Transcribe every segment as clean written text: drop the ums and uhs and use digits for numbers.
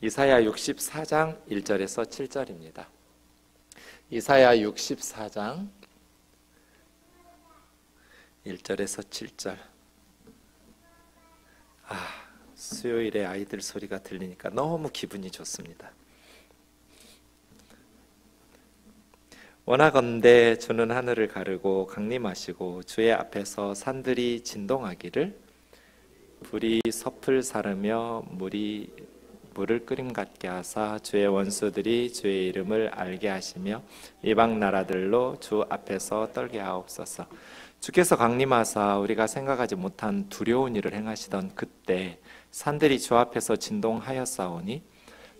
이사야 64장 1절에서 7절입니다. 이사야 64장 1절에서 7절. 수요일에 아이들 소리가 들리니까 너무 기분이 좋습니다. 원하건대 주는 하늘을 가르고 강림하시고 주의 앞에서 산들이 진동하기를, 불이 섭을 사르며 물을 끓임 같게 하사 주의 원수들이 주의 이름을 알게 하시며 이방 나라들로 주 앞에서 떨게 하옵소서. 주께서 강림하사 우리가 생각하지 못한 두려운 일을 행하시던 그때 산들이 주 앞에서 진동하였사오니,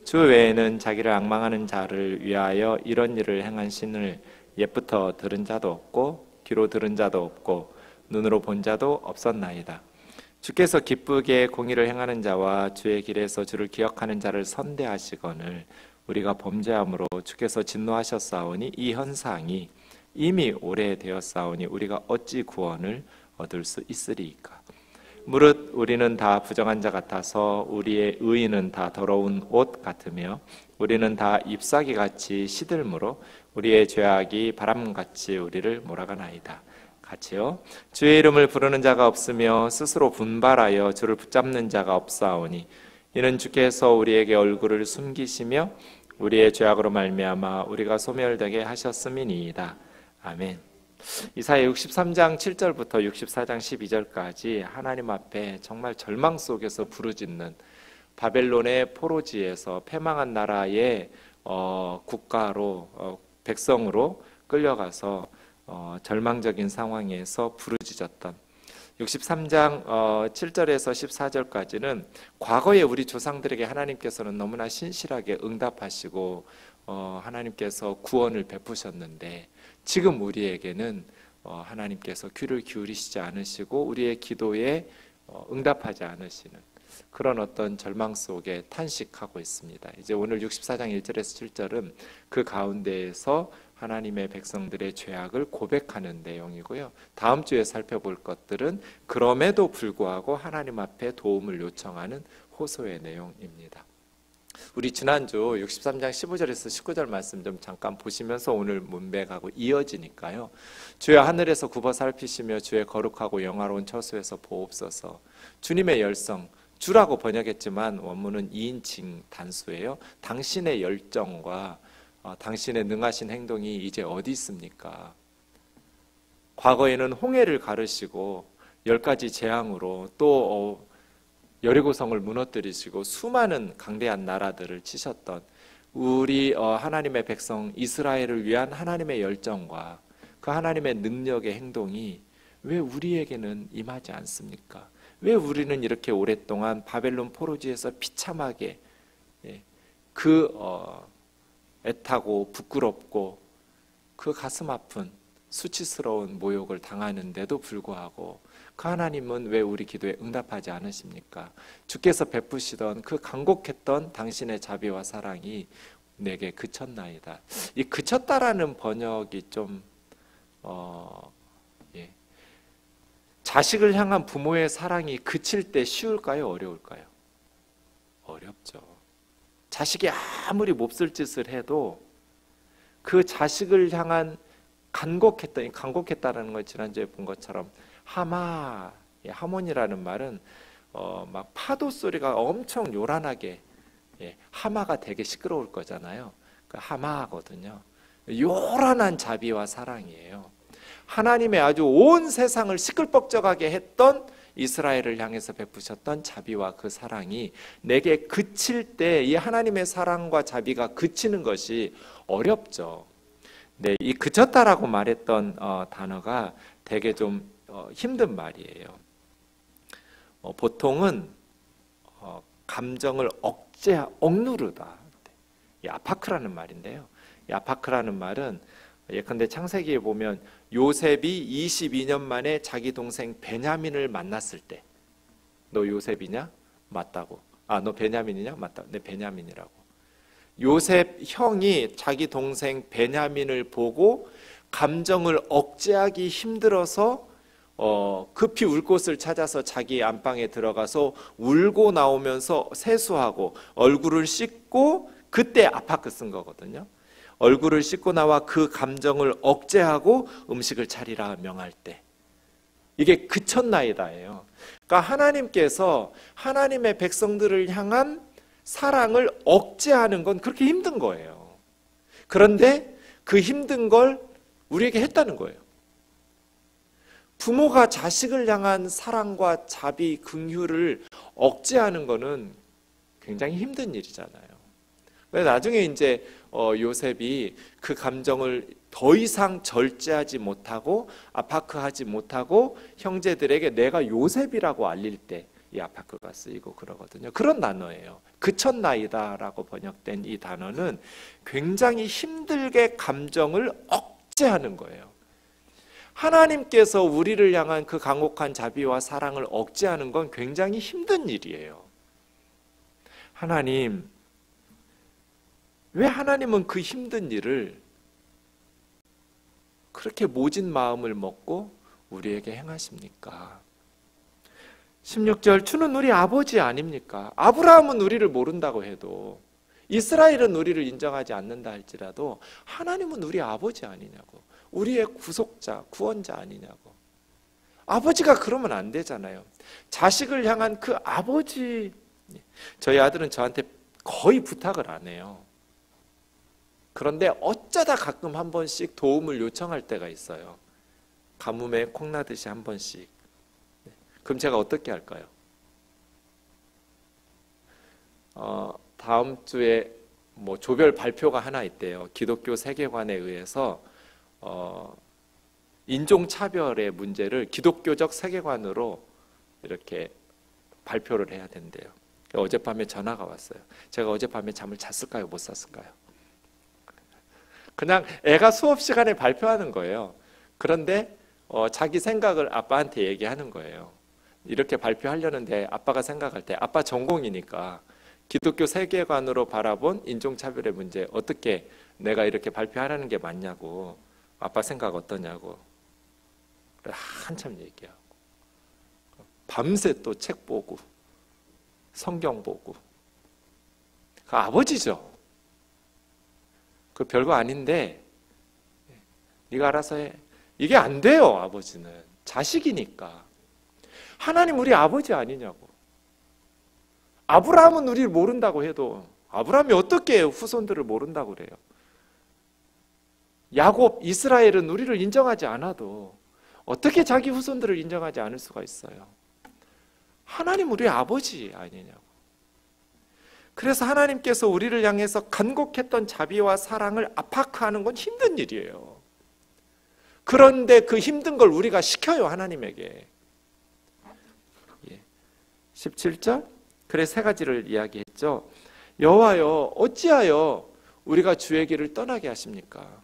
주 외에는 자기를 앙망하는 자를 위하여 이런 일을 행한 신을 옛부터 들은 자도 없고 귀로 들은 자도 없고 눈으로 본 자도 없었나이다. 주께서 기쁘게 공의를 행하는 자와 주의 길에서 주를 기억하는 자를 선대하시거늘 우리가 범죄함으로 주께서 진노하셨사오니 이 현상이 이미 오래되었사오니 우리가 어찌 구원을 얻을 수 있으리이까. 무릇 우리는 다 부정한 자 같아서 우리의 의인은 다 더러운 옷 같으며 우리는 다 잎사귀같이 시들므로 우리의 죄악이 바람같이 우리를 몰아가나이다. 같이요. 주의 이름을 부르는 자가 없으며 스스로 분발하여 주를 붙잡는 자가 없사오니, 이는 주께서 우리에게 얼굴을 숨기시며 우리의 죄악으로 말미암아 우리가 소멸되게 하셨음이니이다. 아멘. 이사야 63장 7절부터 64장 12절까지 하나님 앞에 정말 절망 속에서 부르짖는, 바벨론의 포로지에서 패망한 나라의 국가로 백성으로 끌려가서 절망적인 상황에서 부르짖었던 63장 7절에서 14절까지는 과거에 우리 조상들에게 하나님께서는 너무나 신실하게 응답하시고 하나님께서 구원을 베푸셨는데, 지금 우리에게는 하나님께서 귀를 기울이시지 않으시고 우리의 기도에 응답하지 않으시는 그런 어떤 절망 속에 탄식하고 있습니다. 이제 오늘 64장 1절에서 7절은 그 가운데에서 하나님의 백성들의 죄악을 고백하는 내용이고요. 다음 주에 살펴볼 것들은 그럼에도 불구하고 하나님 앞에 도움을 요청하는 호소의 내용입니다. 우리 지난주 63장 15절에서 19절 말씀 좀 잠깐 보시면서 오늘 문맥하고 이어지니까요. 주여 하늘에서 굽어 살피시며 주의 거룩하고 영화로운 처소에서 보옵소서. 주님의 열성, 주라고 번역했지만 원문은 2인칭 단수예요. 당신의 열정과 당신의 능하신 행동이 이제 어디 있습니까? 과거에는 홍해를 가르시고 10가지 재앙으로 또 여리고성을 무너뜨리시고 수많은 강대한 나라들을 치셨던 우리 하나님의 백성 이스라엘을 위한 하나님의 열정과 그 하나님의 능력의 행동이 왜 우리에게는 임하지 않습니까? 왜 우리는 이렇게 오랫동안 바벨론 포로지에서 비참하게 애타고 부끄럽고 그 가슴 아픈 수치스러운 모욕을 당하는데도 불구하고 그 하나님은 왜 우리 기도에 응답하지 않으십니까? 주께서 베푸시던 그 간곡했던 당신의 자비와 사랑이 내게 그쳤나이다. 이 그쳤다라는 번역이 좀 자식을 향한 부모의 사랑이 그칠 때 쉬울까요? 어려울까요? 어렵죠. 자식이 아무리 몹쓸 짓을 해도 그 자식을 향한 간곡했다는 걸 지난주에 본 것처럼 하몬이라는 말은 막 파도 소리가 엄청 요란하게, 하마가 되게 시끄러울 거잖아요. 그 하마거든요. 요란한 자비와 사랑이에요. 하나님의 아주 온 세상을 시끌벅적하게 했던 이스라엘을 향해서 베푸셨던 자비와 그 사랑이 내게 그칠 때 이 하나님의 사랑과 자비가 그치는 것이 어렵죠. 네, 이 그쳤다라고 말했던 단어가 되게 좀 힘든 말이에요. 보통은 감정을 억누르다. 이 아파크라는 말인데요. 이 아파크라는 말은 예컨대 창세기에 보면 요셉이 22년 만에 자기 동생 베냐민을 만났을 때, 너 요셉이냐? 맞다고. 너 베냐민이냐? 맞다. 네, 베냐민이라고. 요셉 형이 자기 동생 베냐민을 보고 감정을 억제하기 힘들어서 급히 울 곳을 찾아서 자기 안방에 들어가서 울고 나오면서 세수하고 얼굴을 씻고, 그때 아파크 쓴 거거든요. 얼굴을 씻고 나와 그 감정을 억제하고 음식을 차리라 명할 때, 이게 그쳤나이다예요. 그러니까 하나님께서 하나님의 백성들을 향한 사랑을 억제하는 건 그렇게 힘든 거예요. 그런데 그 힘든 걸 우리에게 했다는 거예요. 부모가 자식을 향한 사랑과 자비, 긍휼을 억제하는 거는 굉장히 힘든 일이잖아요. 나중에 이제 요셉이 그 감정을 더 이상 절제하지 못하고 아파크하지 못하고 형제들에게 내가 요셉이라고 알릴 때 이 아파크가 쓰이고 그러거든요. 그런 단어예요. 그쳤나이다라고 번역된 이 단어는 굉장히 힘들게 감정을 억제하는 거예요. 하나님께서 우리를 향한 그 강혹한 자비와 사랑을 억제하는 건 굉장히 힘든 일이에요. 하나님, 왜 하나님은 그 힘든 일을 그렇게 모진 마음을 먹고 우리에게 행하십니까? 16절, 주는 우리 아버지 아닙니까? 아브라함은 우리를 모른다고 해도, 이스라엘은 우리를 인정하지 않는다 할지라도 하나님은 우리 아버지 아니냐고, 우리의 구속자, 구원자 아니냐고. 아버지가 그러면 안 되잖아요. 자식을 향한 그 아버지. 저희 아들은 저한테 거의 부탁을 안 해요. 그런데 어쩌다 가끔 한 번씩 도움을 요청할 때가 있어요. 가뭄에 콩나듯이 한 번씩. 그럼 제가 어떻게 할까요? 다음 주에 뭐 조별 발표가 하나 있대요. 기독교 세계관에 의해서 인종차별의 문제를 기독교적 세계관으로 이렇게 발표를 해야 된대요. 어젯밤에 전화가 왔어요. 제가 어젯밤에 잠을 잤을까요? 못 잤을까요? 그냥 애가 수업 시간에 발표하는 거예요. 그런데 자기 생각을 아빠한테 얘기하는 거예요. 이렇게 발표하려는데 아빠가 생각할 때, 아빠 전공이니까 기독교 세계관으로 바라본 인종차별의 문제 어떻게 내가 이렇게 발표하라는 게 맞냐고, 아빠 생각 어떠냐고 한참 얘기하고, 밤새 또 책 보고 성경 보고. 그 아버지죠. 그 별거 아닌데 네가 알아서 해. 이게 안 돼요. 아버지는 자식이니까. 하나님 우리 아버지 아니냐고. 아브라함은 우리를 모른다고 해도, 아브라함이 어떻게 후손들을 모른다고 그래요? 야곱, 이스라엘은 우리를 인정하지 않아도 어떻게 자기 후손들을 인정하지 않을 수가 있어요? 하나님 우리 아버지 아니냐고. 그래서 하나님께서 우리를 향해서 간곡했던 자비와 사랑을 아파크하는 건 힘든 일이에요. 그런데 그 힘든 걸 우리가 시켜요, 하나님에게. 17절, 그래 세 가지를 이야기했죠. 여호와여, 어찌하여 우리가 주의 길을 떠나게 하십니까?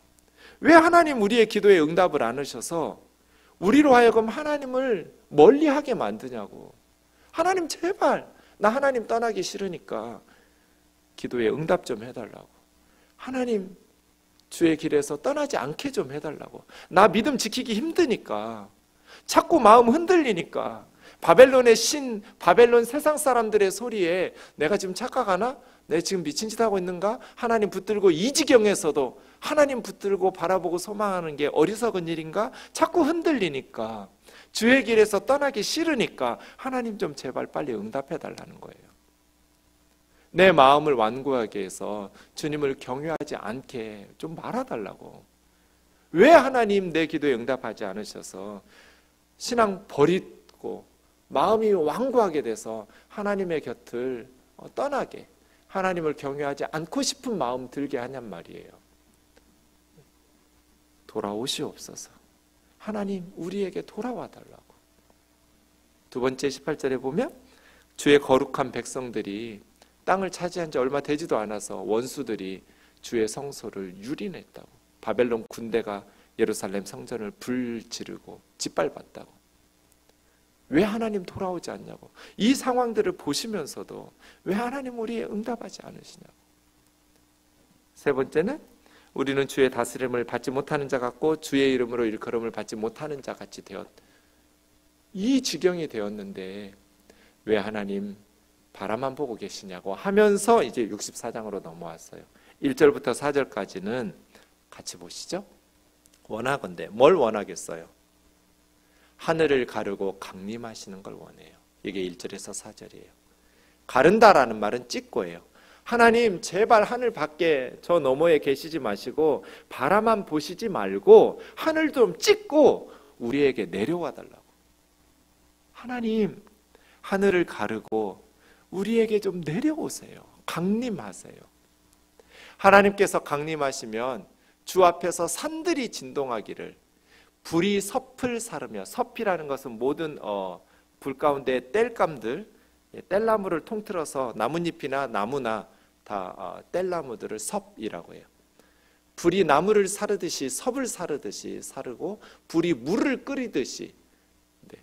왜 하나님 우리의 기도에 응답을 안 하셔서 우리로 하여금 하나님을 멀리하게 만드냐고. 하나님 제발, 나 하나님 떠나기 싫으니까 기도에 응답 좀 해달라고. 하나님 주의 길에서 떠나지 않게 좀 해달라고. 나 믿음 지키기 힘드니까, 자꾸 마음 흔들리니까, 바벨론의 신, 바벨론 세상 사람들의 소리에 내가 지금 착각하나? 내가 지금 미친 짓 하고 있는가? 하나님 붙들고, 이 지경에서도 하나님 붙들고 바라보고 소망하는 게 어리석은 일인가? 자꾸 흔들리니까, 주의 길에서 떠나기 싫으니까 하나님 좀 제발 빨리 응답해 달라는 거예요. 내 마음을 완고하게 해서 주님을 경외하지 않게 좀 말아달라고. 왜 하나님 내 기도에 응답하지 않으셔서 신앙 버리고 마음이 완고하게 돼서 하나님의 곁을 떠나게, 하나님을 경외하지 않고 싶은 마음 들게 하냔 말이에요. 돌아오시옵소서. 하나님 우리에게 돌아와 달라고. 두 번째 18절에 보면 주의 거룩한 백성들이 땅을 차지한 지 얼마 되지도 않아서 원수들이 주의 성소를 유린했다고. 바벨론 군대가 예루살렘 성전을 불지르고 짓밟았다고. 왜 하나님 돌아오지 않냐고. 이 상황들을 보시면서도 왜 하나님 우리에 응답하지 않으시냐고. 세 번째는 우리는 주의 다스림을 받지 못하는 자 같고 주의 이름으로 일컬음을 받지 못하는 자 같이 되었. 이 지경이 되었는데 왜 하나님 바라만 보고 계시냐고 하면서 이제 64장으로 넘어왔어요. 1절부터 4절까지는 같이 보시죠. 원하건대 뭘 원하겠어요? 하늘을 가르고 강림하시는 걸 원해요. 이게 1절에서 4절이에요. 가른다라는 말은 찍고예요. 하나님 제발 하늘 밖에 저 너머에 계시지 마시고 바라만 보시지 말고 하늘 좀 찍고 우리에게 내려와 달라고. 하나님 하늘을 가르고 우리에게 좀 내려오세요. 강림하세요. 하나님께서 강림하시면 주 앞에서 산들이 진동하기를, 불이 섭을 사르며, 섭이라는 것은 모든 불 가운데 땔감들, 땔나무를 통틀어서 나뭇잎이나 나무나 다 땔나무들을 섭이라고 해요. 불이 나무를 사르듯이 섭을 사르듯이 사르고 불이 물을 끓이듯이. 네.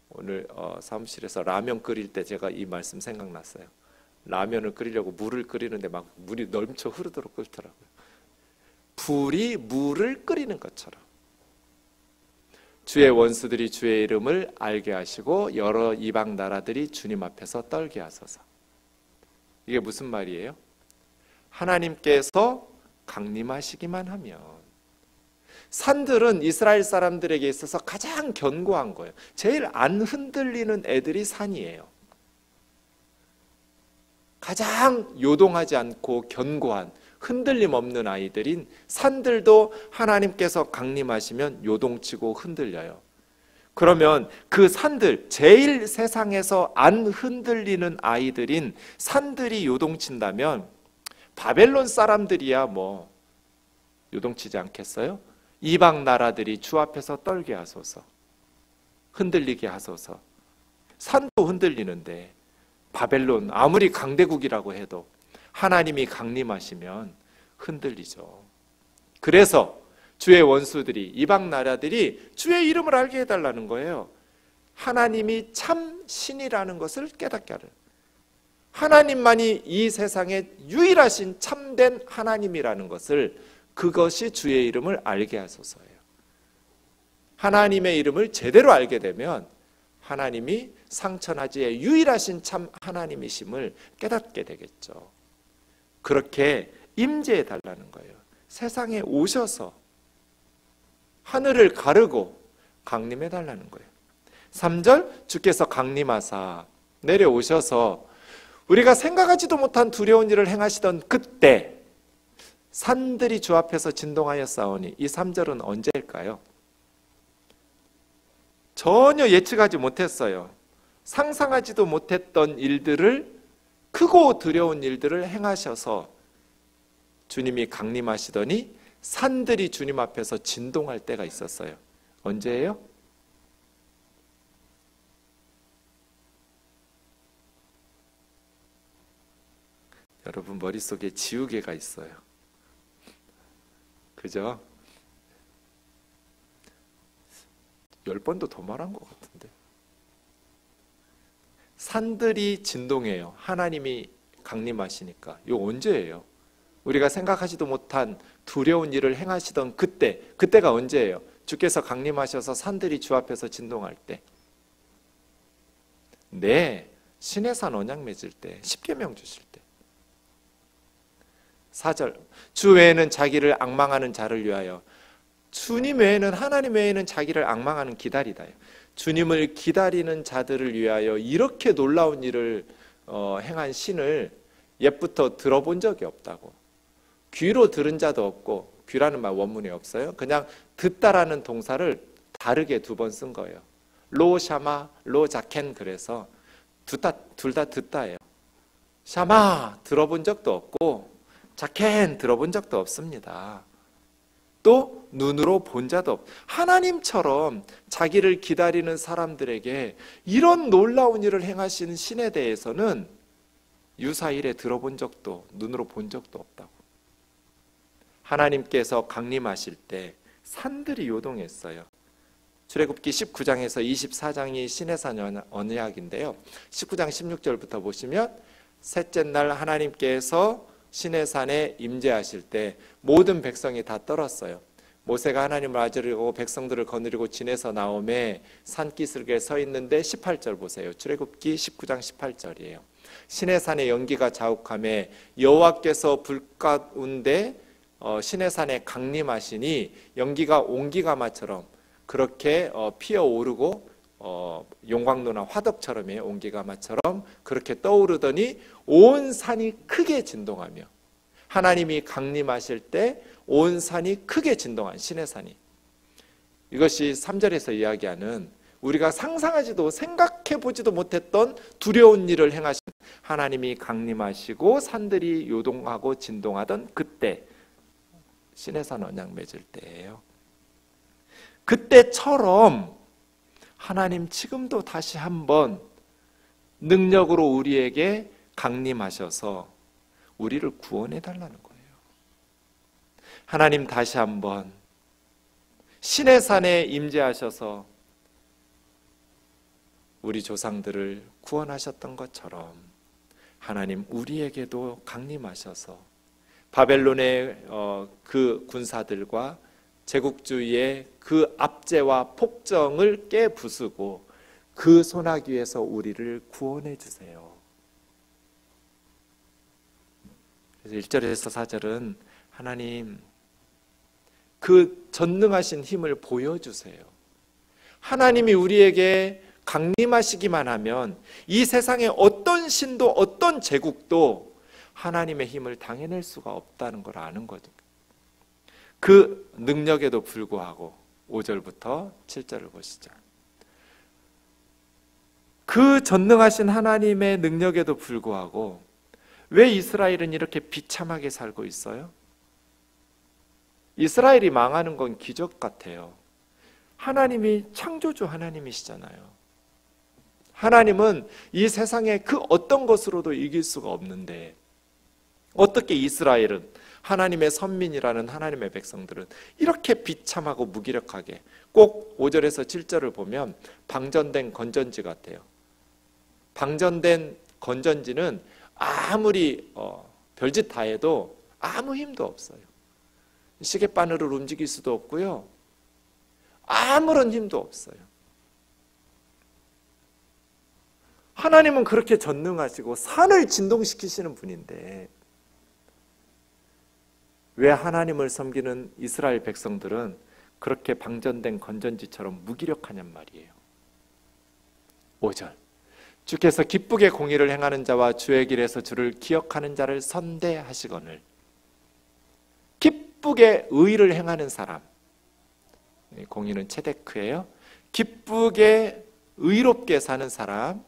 오늘 사무실에서 라면 끓일 때 제가 이 말씀 생각났어요. 라면을 끓이려고 물을 끓이는데 막 물이 넘쳐 흐르도록 끓더라고요. 불이 물을 끓이는 것처럼 주의 원수들이 주의 이름을 알게 하시고 여러 이방 나라들이 주님 앞에서 떨게 하소서. 이게 무슨 말이에요? 하나님께서 강림하시기만 하면, 산들은 이스라엘 사람들에게 있어서 가장 견고한 거예요. 제일 안 흔들리는 애들이 산이에요. 가장 요동하지 않고 견고한, 흔들림 없는 아이들인 산들도 하나님께서 강림하시면 요동치고 흔들려요. 그러면 그 산들, 제일 세상에서 안 흔들리는 아이들인 산들이 요동친다면 바벨론 사람들이야 뭐 요동치지 않겠어요? 이방 나라들이 주 앞에서 떨게 하소서, 흔들리게 하소서. 산도 흔들리는데 바벨론 아무리 강대국이라고 해도 하나님이 강림하시면 흔들리죠. 그래서 주의 원수들이, 이방 나라들이 주의 이름을 알게 해달라는 거예요. 하나님이 참 신이라는 것을 깨닫게 하는, 하나님만이 이 세상에 유일하신 참된 하나님이라는 것을, 그것이 주의 이름을 알게 하소서예요. 하나님의 이름을 제대로 알게 되면 하나님이 상천하지의 유일하신 참 하나님이심을 깨닫게 되겠죠. 그렇게 임재해 달라는 거예요. 세상에 오셔서 하늘을 가르고 강림해 달라는 거예요. 3절, 주께서 강림하사 내려오셔서 우리가 생각하지도 못한 두려운 일을 행하시던 그때 산들이 주 앞에서 진동하여 싸우니, 이 3절은 언제일까요? 전혀 예측하지 못했어요. 상상하지도 못했던 일들을, 크고 두려운 일들을 행하셔서 주님이 강림하시더니 산들이 주님 앞에서 진동할 때가 있었어요. 언제예요? 여러분 머릿속에 지우개가 있어요. 그죠? 10번도 더 말한 것 같은데. 산들이 진동해요. 하나님이 강림하시니까. 이거 언제예요? 우리가 생각하지도 못한 두려운 일을 행하시던 그때, 그때가 언제예요? 주께서 강림하셔서 산들이 주 앞에서 진동할 때. 네, 시내산 언약 맺을 때, 십계명 주실 때. 4절, 주 외에는 자기를 앙망하는 자를 위하여. 주님 외에는, 하나님 외에는 자기를 앙망하는 기다리다요. 주님을 기다리는 자들을 위하여 이렇게 놀라운 일을 행한 신을 옛부터 들어본 적이 없다고. 귀로 들은 자도 없고, 귀라는 말 원문에 없어요. 그냥 듣다라는 동사를 다르게 2번 쓴 거예요. 로 샤마, 로 자켄. 그래서 둘 다 듣다예요. 샤마 들어본 적도 없고 자켄 들어본 적도 없습니다. 또 눈으로 본 자도 없고, 하나님처럼 자기를 기다리는 사람들에게 이런 놀라운 일을 행하시는 신에 대해서는 유사일에 들어본 적도, 눈으로 본 적도 없다고. 하나님께서 강림하실 때 산들이 요동했어요. 출애굽기 19장에서 24장이 시내산 언약인데요. 19장 16절부터 보시면 셋째 날 하나님께서 시내산에 임재하실 때 모든 백성이 다 떨었어요. 모세가 하나님을 맞으려고 백성들을 거느리고 진에서 나오매 산기슭에 서 있는데 18절 보세요. 출애굽기 19장 18절이에요. 시내산의 연기가 자욱하매 여호와께서 불 가운데 시내산에 강림하시니 연기가 온기가마처럼 그렇게 피어오르고 용광로나 화덕처럼의 온기가마처럼 그렇게 떠오르더니 온 산이 크게 진동하며, 하나님이 강림하실 때 온 산이 크게 진동한 시내산이, 이것이 3절에서 이야기하는 우리가 상상하지도 생각해보지도 못했던 두려운 일을 행하신 하나님이 강림하시고 산들이 요동하고 진동하던 그때, 시내산 언약 맺을 때예요. 그때처럼 하나님 지금도 다시 한번 능력으로 우리에게 강림하셔서 우리를 구원해 달라는 거예요. 하나님 다시 한번 시내산에 임재하셔서 우리 조상들을 구원하셨던 것처럼 하나님 우리에게도 강림하셔서 바벨론의 그 군사들과 제국주의의 그 압제와 폭정을 깨부수고 그 소나기에서 우리를 구원해 주세요. 그래서 1절에서 4절은 하나님 그 전능하신 힘을 보여주세요. 하나님이 우리에게 강림하시기만 하면 이 세상의 어떤 신도 어떤 제국도 하나님의 힘을 당해낼 수가 없다는 걸 아는 거죠. 그 능력에도 불구하고 5절부터 7절을 보시죠. 그 전능하신 하나님의 능력에도 불구하고 왜 이스라엘은 이렇게 비참하게 살고 있어요? 이스라엘이 망하는 건 기적 같아요. 하나님이 창조주 하나님이시잖아요. 하나님은 이 세상의 그 어떤 것으로도 이길 수가 없는데 어떻게 이스라엘은, 하나님의 선민이라는 하나님의 백성들은 이렇게 비참하고 무기력하게, 꼭 5절에서 7절을 보면 방전된 건전지 같아요. 방전된 건전지는 아무리 별짓 다 해도 아무 힘도 없어요. 시계바늘을 움직일 수도 없고요, 아무런 힘도 없어요. 하나님은 그렇게 전능하시고 산을 진동시키시는 분인데 왜 하나님을 섬기는 이스라엘 백성들은 그렇게 방전된 건전지처럼 무기력하냔 말이에요. 5절, 주께서 기쁘게 공의를 행하는 자와 주의 길에서 주를 기억하는 자를 선대하시거늘. 기쁘게 의를 행하는 사람, 공의는 체데크예요. 기쁘게 의롭게 사는 사람,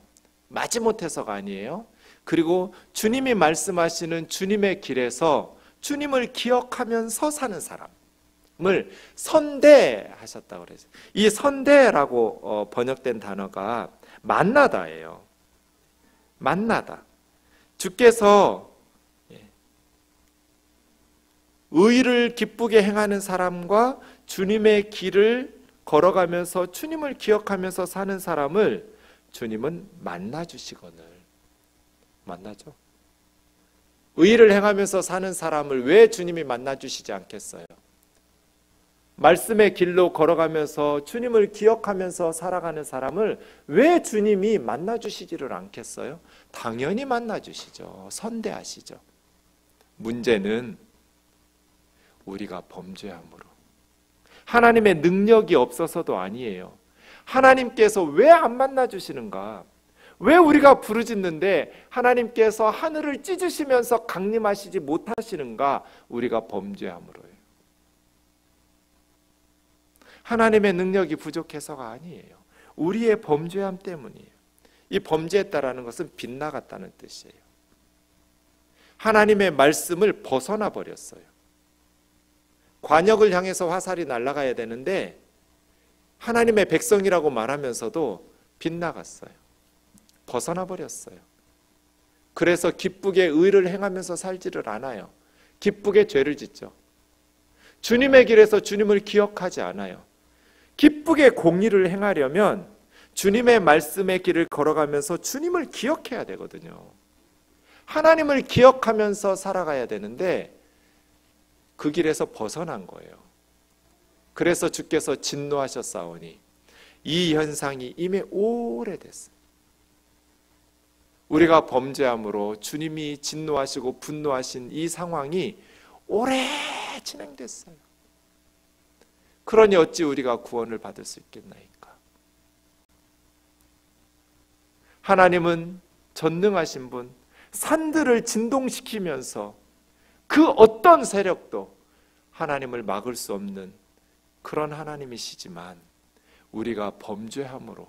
마지못해서가 아니에요. 그리고 주님이 말씀하시는 주님의 길에서 주님을 기억하면서 사는 사람을 선대하셨다고 그랬어요. 이 선대라고 번역된 단어가 만나다예요. 만나다. 주께서 의를 기쁘게 행하는 사람과 주님의 길을 걸어가면서 주님을 기억하면서 사는 사람을 주님은 만나주시거늘. 만나죠. 의를 행하면서 사는 사람을 왜 주님이 만나주시지 않겠어요? 말씀의 길로 걸어가면서 주님을 기억하면서 살아가는 사람을 왜 주님이 만나주시지를 않겠어요? 당연히 만나주시죠. 선대하시죠. 문제는 우리가 범죄함으로, 하나님의 능력이 없어서도 아니에요. 하나님께서 왜 안 만나주시는가? 왜 우리가 부르짖는데 하나님께서 하늘을 찢으시면서 강림하시지 못하시는가? 우리가 범죄함으로예요. 하나님의 능력이 부족해서가 아니에요. 우리의 범죄함 때문이에요. 이 범죄했다라는 것은 빗나갔다는 뜻이에요. 하나님의 말씀을 벗어나 버렸어요. 관역을 향해서 화살이 날아가야 되는데 하나님의 백성이라고 말하면서도 빗나갔어요. 벗어나 버렸어요. 그래서 기쁘게 의를 행하면서 살지를 않아요. 기쁘게 죄를 짓죠. 주님의 길에서 주님을 기억하지 않아요. 기쁘게 공의를 행하려면 주님의 말씀의 길을 걸어가면서 주님을 기억해야 되거든요. 하나님을 기억하면서 살아가야 되는데 그 길에서 벗어난 거예요. 그래서 주께서 진노하셨사오니 이 현상이 이미 오래됐어요. 우리가 범죄함으로 주님이 진노하시고 분노하신 이 상황이 오래 진행됐어요. 그러니 어찌 우리가 구원을 받을 수 있겠나이까? 하나님은 전능하신 분, 산들을 진동시키면서 그 어떤 세력도 하나님을 막을 수 없는 그런 하나님이시지만 우리가 범죄함으로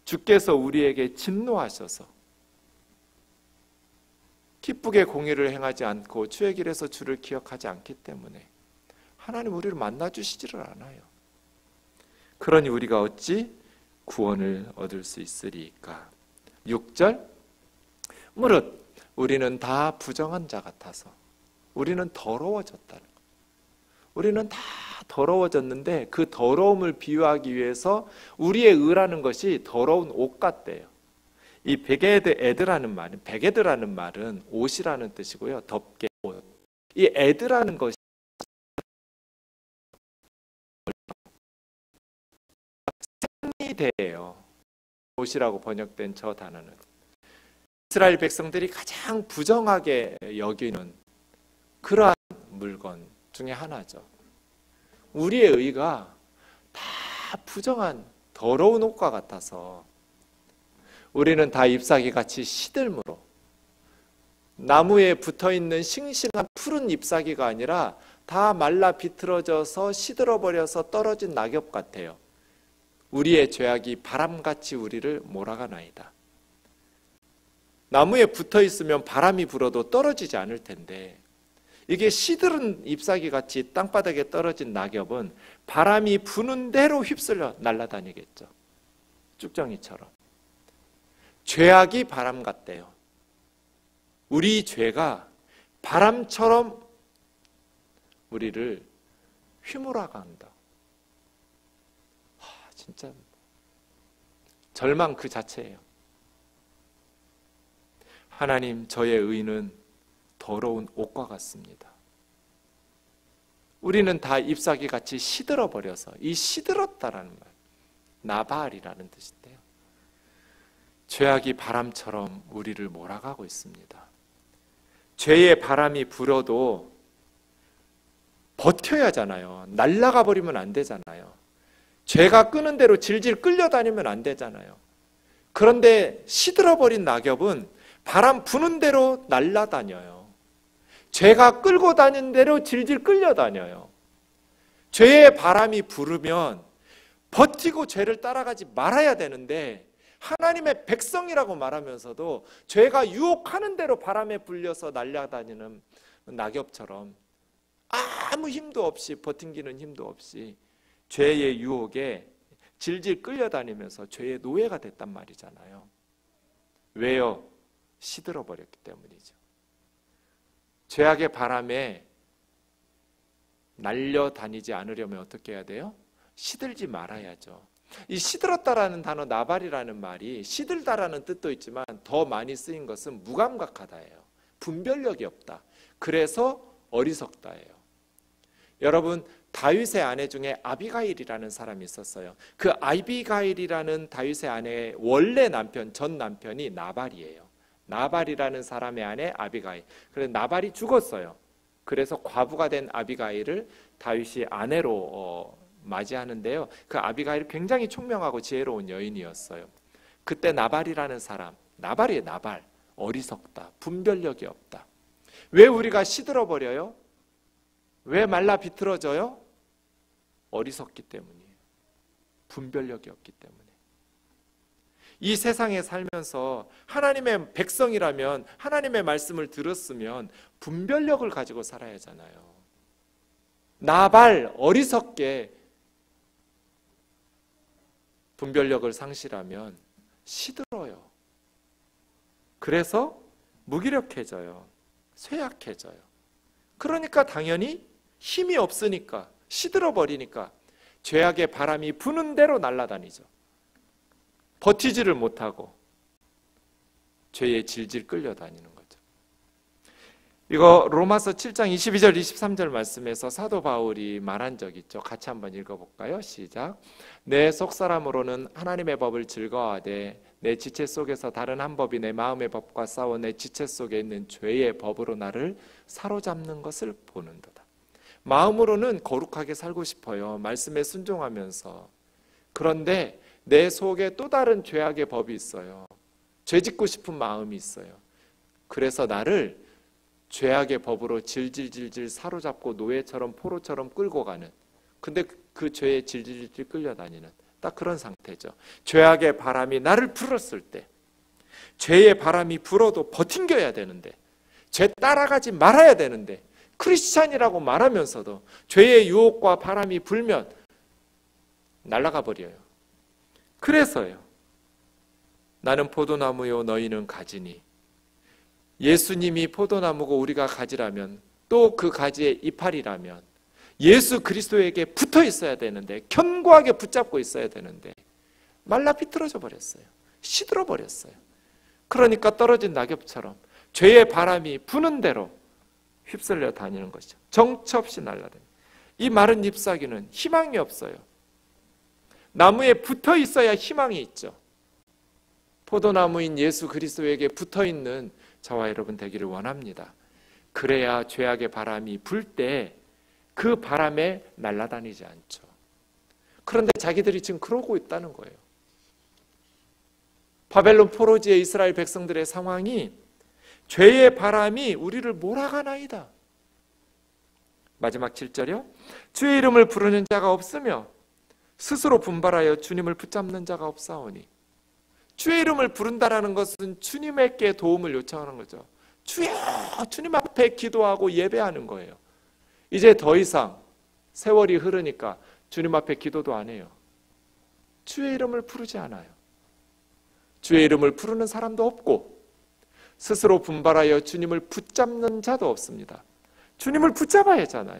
주께서 우리에게 진노하셔서 기쁘게 공의를 행하지 않고 주의 길에서 주를 기억하지 않기 때문에 하나님 우리를 만나주시지를 않아요. 그러니 우리가 어찌 구원을 얻을 수 있으리까? 6절, 무릇 우리는 다 부정한 자 같아서 우리는 더러워졌다는 것. 우리는 다 더러워졌는데 그 더러움을 비유하기 위해서 우리의 의라는 것이 더러운 옷 같대요. 이 베게드라는 말은 옷이라는 뜻이고요. 덮개 옷. 이 에드라는 것이 생리대예요. 옷이라고 번역된 저 단어는 이스라엘 백성들이 가장 부정하게 여기는 그러한 물건 중에 하나죠. 우리의 의가 다 부정한 더러운 옷과 같아서 우리는 다 잎사귀같이 시들므로 나무에 붙어있는 싱싱한 푸른 잎사귀가 아니라 다 말라 비틀어져서 시들어버려서 떨어진 낙엽 같아요. 우리의 죄악이 바람같이 우리를 몰아가나이다. 나무에 붙어있으면 바람이 불어도 떨어지지 않을 텐데 이게 시들은 잎사귀같이 땅바닥에 떨어진 낙엽은 바람이 부는 대로 휩쓸려 날아다니겠죠. 쭉정이처럼. 죄악이 바람 같대요. 우리 죄가 바람처럼 우리를 휘몰아간다. 진짜 절망 그 자체예요. 하나님, 저의 의는 더러운 옷과 같습니다. 우리는 다 잎사귀같이 시들어버려서, 이 시들었다라는 말, 나발이라는 뜻인데요. 죄악이 바람처럼 우리를 몰아가고 있습니다. 죄의 바람이 불어도 버텨야 하잖아요. 날아가 버리면 안 되잖아요. 죄가 끄는 대로 질질 끌려다니면 안 되잖아요. 그런데 시들어버린 낙엽은 바람 부는 대로 날아다녀요. 죄가 끌고 다니는 대로 질질 끌려다녀요. 죄의 바람이 부르면 버티고 죄를 따라가지 말아야 되는데 하나님의 백성이라고 말하면서도 죄가 유혹하는 대로 바람에 불려서 날아다니는 낙엽처럼 아무 힘도 없이 버팅기는 힘도 없이 죄의 유혹에 질질 끌려다니면서 죄의 노예가 됐단 말이잖아요. 왜요? 시들어버렸기 때문이죠. 죄악의 바람에 날려다니지 않으려면 어떻게 해야 돼요? 시들지 말아야죠. 이 시들었다라는 단어 나발이라는 말이 시들다라는 뜻도 있지만 더 많이 쓰인 것은 무감각하다예요. 분별력이 없다. 그래서 어리석다예요. 여러분, 다윗의 아내 중에 아비가일이라는 사람이 있었어요. 그 아비가일이라는 다윗의 아내의 원래 남편, 전 남편이 나발이에요. 나발이라는 사람의 아내 아비가일. 그래서 나발이 죽었어요. 그래서 과부가 된 아비가일을 다윗이 아내로 맞이하는데요. 그 아비가일이 굉장히 총명하고 지혜로운 여인이었어요. 그때 나발이라는 사람, 나발이에요. 나발. 어리석다. 분별력이 없다. 왜 우리가 시들어버려요? 왜 말라 비틀어져요? 어리석기 때문이에요. 분별력이 없기 때문에. 이 세상에 살면서 하나님의 백성이라면, 하나님의 말씀을 들었으면 분별력을 가지고 살아야 하잖아요. 나발, 어리석게 분별력을 상실하면 시들어요. 그래서 무기력해져요. 쇠약해져요. 그러니까 당연히 힘이 없으니까, 시들어버리니까 죄악의 바람이 부는 대로 날아다니죠. 버티지를 못하고 죄에 질질 끌려다니는 거죠. 이거 로마서 7장 22절 23절 말씀에서 사도 바울이 말한 적 있죠. 같이 한번 읽어볼까요? 시작. 내 속사람으로는 하나님의 법을 즐거워하되 내 지체 속에서 다른 한 법이 내 마음의 법과 싸워 내 지체 속에 있는 죄의 법으로 나를 사로잡는 것을 보는도다. 마음으로는 거룩하게 살고 싶어요. 말씀에 순종하면서. 그런데 내 속에 또 다른 죄악의 법이 있어요. 죄 짓고 싶은 마음이 있어요. 그래서 나를 죄악의 법으로 질질질질 사로잡고 노예처럼 포로처럼 끌고 가는, 근데 그 죄에 질질질 끌려다니는 딱 그런 상태죠. 죄악의 바람이 나를 불었을 때, 죄의 바람이 불어도 버팅겨야 되는데, 죄 따라가지 말아야 되는데, 크리스찬이라고 말하면서도 죄의 유혹과 바람이 불면 날아가 버려요. 그래서요, 나는 포도나무요 너희는 가지니, 예수님이 포도나무고 우리가 가지라면, 또 그 가지의 이파리라면 예수 그리스도에게 붙어 있어야 되는데, 견고하게 붙잡고 있어야 되는데 말라 비틀어져 버렸어요. 시들어 버렸어요. 그러니까 떨어진 낙엽처럼 죄의 바람이 부는 대로 휩쓸려 다니는 것이죠. 정처 없이 날아다니는. 이 마른 잎사귀는 희망이 없어요. 나무에 붙어 있어야 희망이 있죠. 포도나무인 예수 그리스도에게 붙어 있는 저와 여러분 되기를 원합니다. 그래야 죄악의 바람이 불 때 그 바람에 날아다니지 않죠. 그런데 자기들이 지금 그러고 있다는 거예요. 바벨론 포로지의 이스라엘 백성들의 상황이 죄의 바람이 우리를 몰아가나이다. 마지막 7절이요. 주의 이름을 부르는 자가 없으며 스스로 분발하여 주님을 붙잡는 자가 없사오니. 주의 이름을 부른다라는 것은 주님에게 도움을 요청하는 거죠. 주여, 주님 앞에 기도하고 예배하는 거예요. 이제 더 이상 세월이 흐르니까 주님 앞에 기도도 안 해요. 주의 이름을 부르지 않아요. 주의 이름을 부르는 사람도 없고 스스로 분발하여 주님을 붙잡는 자도 없습니다. 주님을 붙잡아야 하잖아요.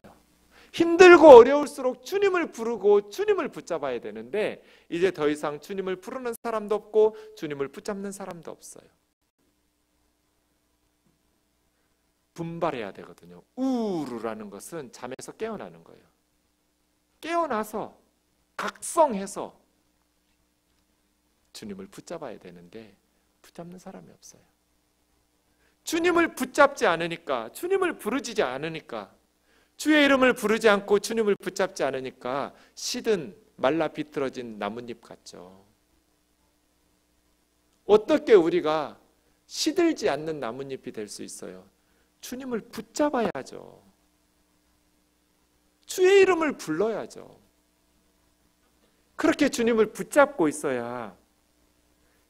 힘들고 어려울수록 주님을 부르고 주님을 붙잡아야 되는데 이제 더 이상 주님을 부르는 사람도 없고 주님을 붙잡는 사람도 없어요. 분발해야 되거든요. 우르라는 것은 잠에서 깨어나는 거예요. 깨어나서 각성해서 주님을 붙잡아야 되는데 붙잡는 사람이 없어요. 주님을 붙잡지 않으니까, 주님을 부르지 않으니까, 주의 이름을 부르지 않고 주님을 붙잡지 않으니까 시든 말라 비틀어진 나뭇잎 같죠. 어떻게 우리가 시들지 않는 나뭇잎이 될 수 있어요? 주님을 붙잡아야죠. 주의 이름을 불러야죠. 그렇게 주님을 붙잡고 있어야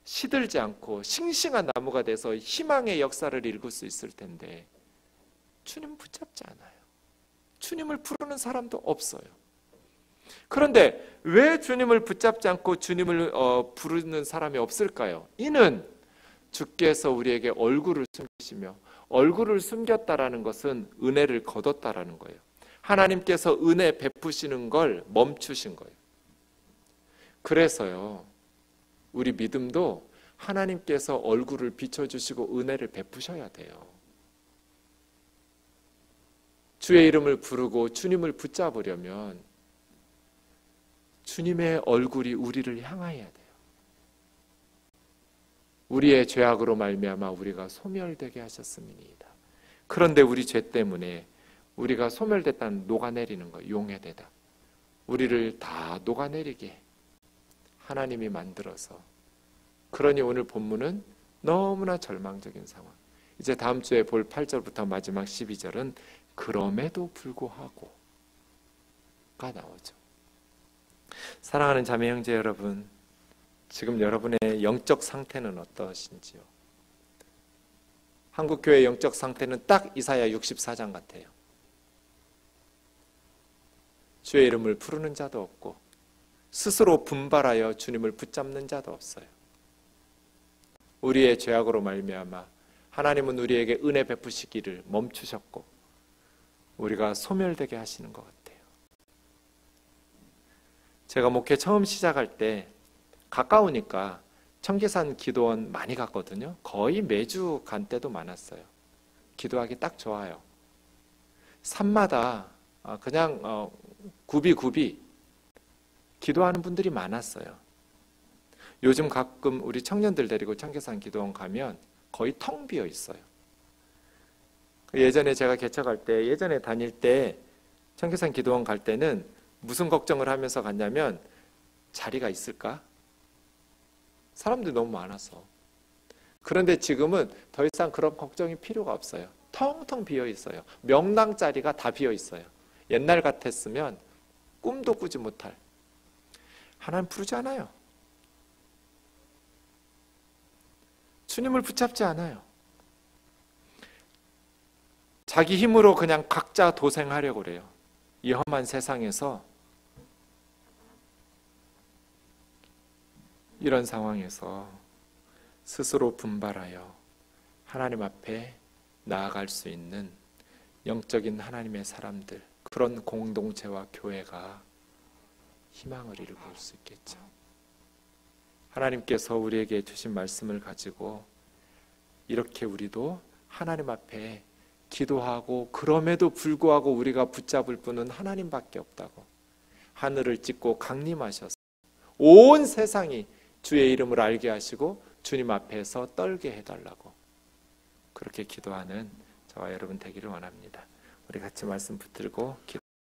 시들지 않고 싱싱한 나무가 돼서 희망의 역사를 일굴 수 있을 텐데 주님 붙잡지 않아요. 주님을 부르는 사람도 없어요. 그런데 왜 주님을 붙잡지 않고 주님을 부르는 사람이 없을까요? 이는 주께서 우리에게 얼굴을 숨기시며, 얼굴을 숨겼다라는 것은 은혜를 거뒀다라는 거예요. 하나님께서 은혜 베푸시는 걸 멈추신 거예요. 그래서요, 우리 믿음도 하나님께서 얼굴을 비춰주시고 은혜를 베푸셔야 돼요. 주의 이름을 부르고 주님을 붙잡으려면 주님의 얼굴이 우리를 향해야 돼요. 우리의 죄악으로 말미암아 우리가 소멸되게 하셨음이니이다. 그런데 우리 죄 때문에 우리가 소멸됐다는 녹아내리는 거, 용해되다. 우리를 다 녹아내리게 하나님이 만들어서. 그러니 오늘 본문은 너무나 절망적인 상황. 이제 다음 주에 볼 8절부터 마지막 12절은 그럼에도 불구하고가 나오죠. 사랑하는 자매 형제 여러분, 지금 여러분의 영적 상태는 어떠신지요? 한국교회의 영적 상태는 딱 이사야 64장 같아요. 주의 이름을 부르는 자도 없고 스스로 분발하여 주님을 붙잡는 자도 없어요. 우리의 죄악으로 말미암아 하나님은 우리에게 은혜 베푸시기를 멈추셨고 우리가 소멸되게 하시는 것 같아요. 제가 목회 처음 시작할 때 가까우니까 청계산 기도원 많이 갔거든요. 거의 매주 간 때도 많았어요. 기도하기 딱 좋아요. 산마다 그냥 굽이 기도하는 분들이 많았어요. 요즘 가끔 우리 청년들 데리고 청계산 기도원 가면 거의 텅 비어 있어요. 예전에 제가 개척할 때, 예전에 다닐 때 청계산 기도원 갈 때는 무슨 걱정을 하면서 갔냐면 자리가 있을까? 사람들이 너무 많아서. 그런데 지금은 더 이상 그런 걱정이 필요가 없어요. 텅텅 비어 있어요. 명당 자리가 다 비어 있어요. 옛날 같았으면 꿈도 꾸지 못할. 하나님 부르지 않아요. 주님을 붙잡지 않아요. 자기 힘으로 그냥 각자 도생하려고 그래요. 이 험한 세상에서, 이런 상황에서 스스로 분발하여 하나님 앞에 나아갈 수 있는 영적인 하나님의 사람들, 그런 공동체와 교회가 희망을 이룰 수 있겠죠. 하나님께서 우리에게 주신 말씀을 가지고 이렇게 우리도 하나님 앞에 기도하고, 그럼에도 불구하고 우리가 붙잡을 분은 하나님밖에 없다고, 하늘을 찢고 강림하셔서 온 세상이 주의 이름을 알게 하시고 주님 앞에서 떨게 해달라고, 그렇게 기도하는 저와 여러분 되기를 원합니다. 우리 같이 말씀 붙들고 기도